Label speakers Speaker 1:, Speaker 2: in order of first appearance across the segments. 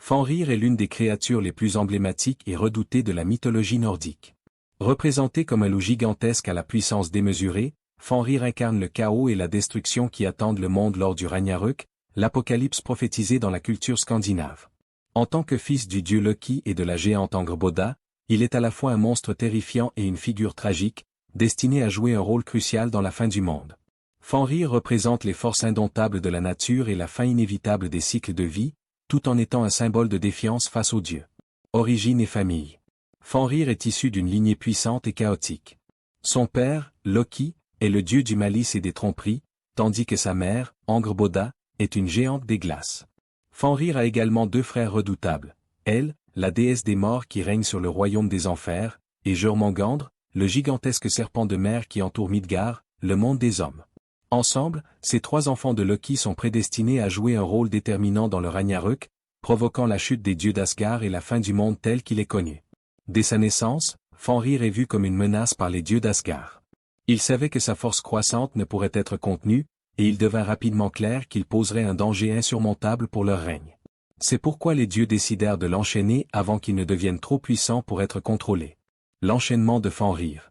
Speaker 1: Fenrir est l'une des créatures les plus emblématiques et redoutées de la mythologie nordique. Représenté comme un loup gigantesque à la puissance démesurée, Fenrir incarne le chaos et la destruction qui attendent le monde lors du Ragnarök, l'apocalypse prophétisé dans la culture scandinave. En tant que fils du dieu Loki et de la géante Angrboda, il est à la fois un monstre terrifiant et une figure tragique, destiné à jouer un rôle crucial dans la fin du monde. Fenrir représente les forces indomptables de la nature et la fin inévitable des cycles de vie, tout en étant un symbole de défiance face aux dieux. Origine et famille. Fenrir est issu d'une lignée puissante et chaotique. Son père, Loki, est le dieu du malice et des tromperies, tandis que sa mère, Angrboda, est une géante des glaces. Fenrir a également deux frères redoutables, elle, la déesse des morts qui règne sur le royaume des enfers, et Jormungandr, le gigantesque serpent de mer qui entoure Midgard, le monde des hommes. Ensemble, ces trois enfants de Loki sont prédestinés à jouer un rôle déterminant dans le Ragnarök, provoquant la chute des dieux d'Asgard et la fin du monde tel qu'il est connu. Dès sa naissance, Fenrir est vu comme une menace par les dieux d'Asgard. Il savait que sa force croissante ne pourrait être contenue, et il devint rapidement clair qu'il poserait un danger insurmontable pour leur règne. C'est pourquoi les dieux décidèrent de l'enchaîner avant qu'il ne devienne trop puissant pour être contrôlé. L'enchaînement de Fenrir.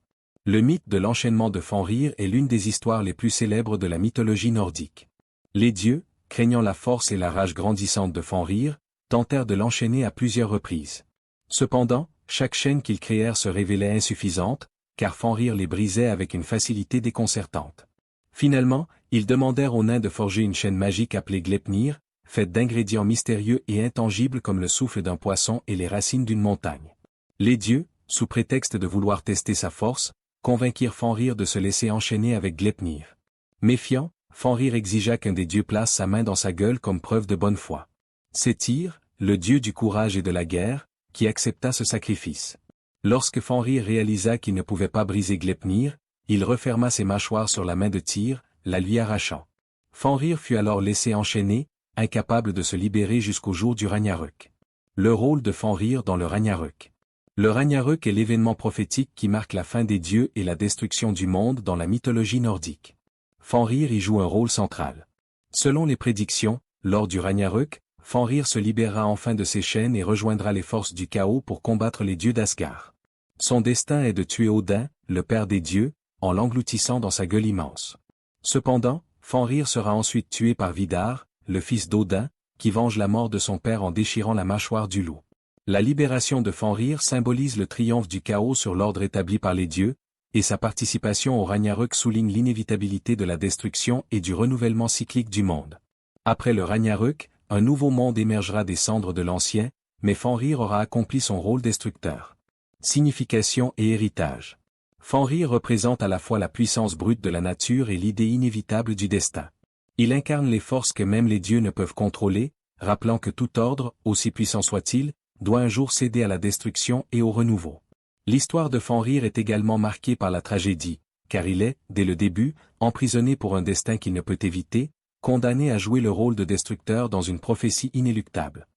Speaker 1: Le mythe de l'enchaînement de Fenrir est l'une des histoires les plus célèbres de la mythologie nordique. Les dieux, craignant la force et la rage grandissante de Fenrir, tentèrent de l'enchaîner à plusieurs reprises. Cependant, chaque chaîne qu'ils créèrent se révélait insuffisante, car Fenrir les brisait avec une facilité déconcertante. Finalement, ils demandèrent aux nains de forger une chaîne magique appelée Gleipnir, faite d'ingrédients mystérieux et intangibles comme le souffle d'un poisson et les racines d'une montagne. Les dieux, sous prétexte de vouloir tester sa force, convainquirent Fenrir de se laisser enchaîner avec Gleipnir. Méfiant, Fenrir exigea qu'un des dieux place sa main dans sa gueule comme preuve de bonne foi. C'est Tyr, le dieu du courage et de la guerre, qui accepta ce sacrifice. Lorsque Fenrir réalisa qu'il ne pouvait pas briser Gleipnir, il referma ses mâchoires sur la main de Tyr, la lui arrachant. Fenrir fut alors laissé enchaîner, incapable de se libérer jusqu'au jour du Ragnarök. Le rôle de Fenrir dans le Ragnarök. Le Ragnarök est l'événement prophétique qui marque la fin des dieux et la destruction du monde dans la mythologie nordique. Fenrir y joue un rôle central. Selon les prédictions, lors du Ragnarök, Fenrir se libérera enfin de ses chaînes et rejoindra les forces du chaos pour combattre les dieux d'Asgard. Son destin est de tuer Odin, le père des dieux, en l'engloutissant dans sa gueule immense. Cependant, Fenrir sera ensuite tué par Vidar, le fils d'Odin, qui venge la mort de son père en déchirant la mâchoire du loup. La libération de Fenrir symbolise le triomphe du chaos sur l'ordre établi par les dieux, et sa participation au Ragnarök souligne l'inévitabilité de la destruction et du renouvellement cyclique du monde. Après le Ragnarök, un nouveau monde émergera des cendres de l'ancien, mais Fenrir aura accompli son rôle destructeur. Signification et héritage. Fenrir représente à la fois la puissance brute de la nature et l'idée inévitable du destin. Il incarne les forces que même les dieux ne peuvent contrôler, rappelant que tout ordre, aussi puissant soit-il, doit un jour céder à la destruction et au renouveau. L'histoire de Fenrir est également marquée par la tragédie, car il est, dès le début, emprisonné pour un destin qu'il ne peut éviter, condamné à jouer le rôle de destructeur dans une prophétie inéluctable.